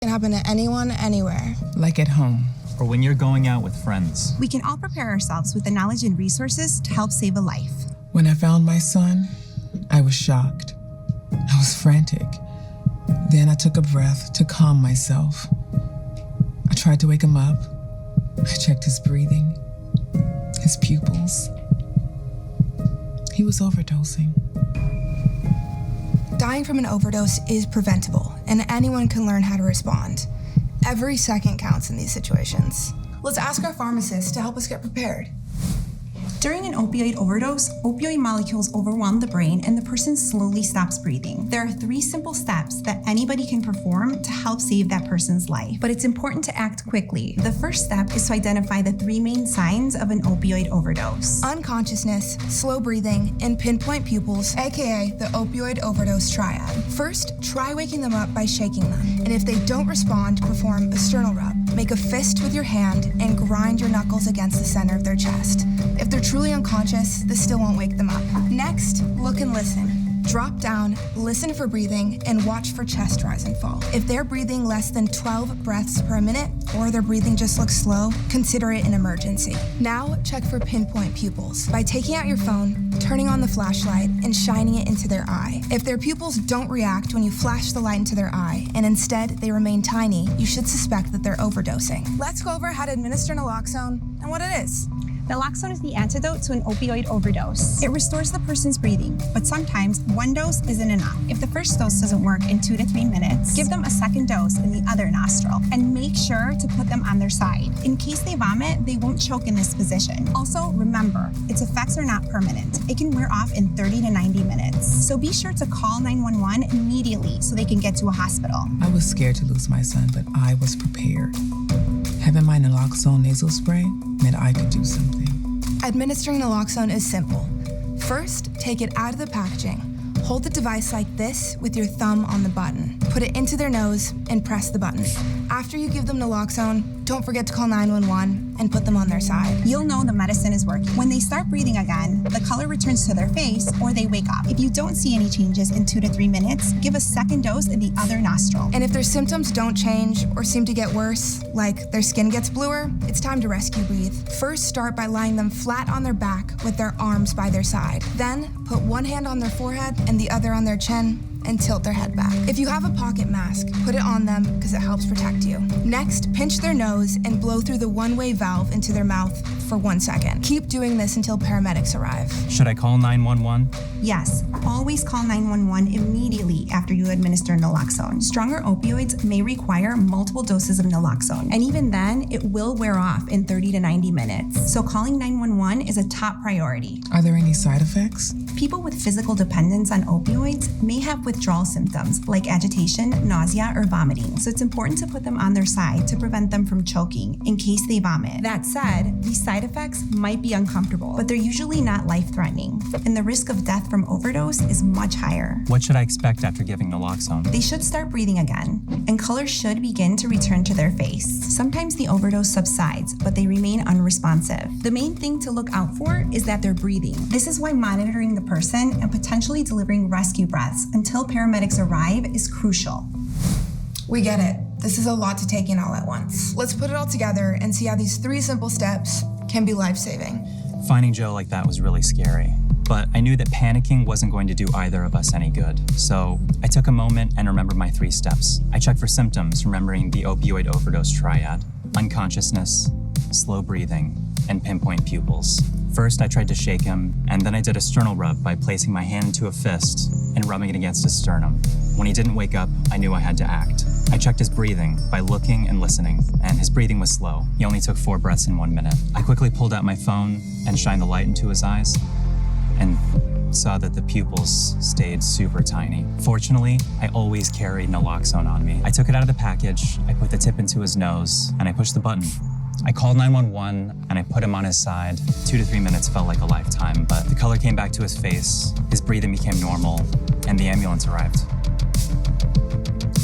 can happen to anyone, anywhere. Like at home. Or when you're going out with friends. We can all prepare ourselves with the knowledge and resources to help save a life. When I found my son, I was shocked. I was frantic. Then I took a breath to calm myself. I tried to wake him up. I checked his breathing, his pupils. He was overdosing. Dying from an overdose is preventable, and anyone can learn how to respond. Every second counts in these situations. Let's ask our pharmacist to help us get prepared. During an opioid overdose, opioid molecules overwhelm the brain and the person slowly stops breathing. There are 3 simple steps that anybody can perform to help save that person's life, but it's important to act quickly. The first step is to identify the 3 main signs of an opioid overdose: unconsciousness, slow breathing, and pinpoint pupils, aka the opioid overdose triad. First, try waking them up by shaking them, and if they don't respond, perform a sternal rub. Make a fist with your hand and grind your knuckles against the center of their chest. If they're truly unconscious, this still won't wake them up. Next, look and listen. Drop down, listen for breathing, and watch for chest rise and fall. If they're breathing less than 12 breaths per minute, or their breathing just looks slow, consider it an emergency. Now, check for pinpoint pupils by taking out your phone, turning on the flashlight, and shining it into their eye. If their pupils don't react when you flash the light into their eye, and instead they remain tiny, you should suspect that they're overdosing. Let's go over how to administer naloxone and what it is. Naloxone is the antidote to an opioid overdose. It restores the person's breathing, but sometimes one dose isn't enough. If the first dose doesn't work in 2 to 3 minutes, give them a second dose in the other nostril, and make sure to put them on their side. In case they vomit, they won't choke in this position. Also, remember, its effects are not permanent. It can wear off in 30 to 90 minutes. So be sure to call 911 immediately so they can get to a hospital. I was scared to lose my son, but I was prepared. Having my naloxone nasal spray meant I could do something. Administering naloxone is simple. First, take it out of the packaging. Hold the device like this with your thumb on the button. Put it into their nose and press the button. After you give them naloxone, don't forget to call 911 and put them on their side. You'll know the medicine is working when they start breathing again, the color returns to their face, or they wake up. If you don't see any changes in 2 to 3 minutes, give a second dose in the other nostril. And if their symptoms don't change or seem to get worse, like their skin gets bluer, it's time to rescue breathe. First, start by lying them flat on their back with their arms by their side. Then, put one hand on their forehead and the other on their chin, and tilt their head back. If you have a pocket mask, put it on them because it helps protect you. Next, pinch their nose and blow through the one-way valve into their mouth for 1 second. Keep doing this until paramedics arrive. Should I call 911? Yes, always call 911 immediately after you administer naloxone. Stronger opioids may require multiple doses of naloxone, and even then, it will wear off in 30 to 90 minutes. So calling 911 is a top priority. Are there any side effects? People with physical dependence on opioids may have withdrawal symptoms like agitation, nausea, or vomiting. So it's important to put them on their side to prevent them from choking in case they vomit. That said, these side effects might be uncomfortable, but they're usually not life-threatening, and the risk of death from overdose is much higher. What should I expect after giving naloxone? They should start breathing again, and color should begin to return to their face. Sometimes the overdose subsides, but they remain unresponsive. The main thing to look out for is that they're breathing. This is why monitoring the person and potentially delivering rescue breaths until paramedics arrive is crucial. We get it. This is a lot to take in all at once. Let's put it all together and see how these 3 simple steps can be life-saving. Finding Joe like that was really scary, but I knew that panicking wasn't going to do either of us any good. So I took a moment and remembered my 3 steps. I checked for symptoms, remembering the opioid overdose triad: unconsciousness, slow breathing, and pinpoint pupils. First, I tried to shake him, and then I did a sternal rub by placing my hand into a fist and rubbing it against his sternum. When he didn't wake up, I knew I had to act. I checked his breathing by looking and listening, and his breathing was slow. He only took 4 breaths in 1 minute. I quickly pulled out my phone and shined the light into his eyes, and saw that the pupils stayed super tiny. Fortunately, I always carried naloxone on me. I took it out of the package, I put the tip into his nose, and I pushed the button. I called 911 and I put him on his side. 2 to 3 minutes felt like a lifetime, but the color came back to his face, his breathing became normal, and the ambulance arrived.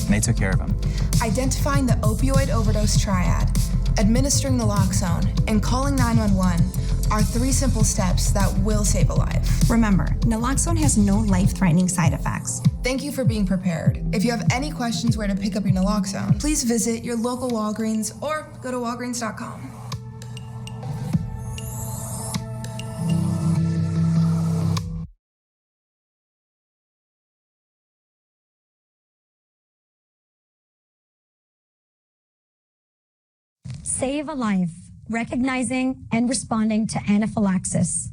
And they took care of him. Identifying the opioid overdose triad, administering naloxone, and calling 911 are 3 simple steps that will save a life. Remember, naloxone has no life-threatening side effects. Thank you for being prepared. If you have any questions where to pick up your naloxone, please visit your local Walgreens or go to walgreens.com. Save a life, recognizing and responding to anaphylaxis.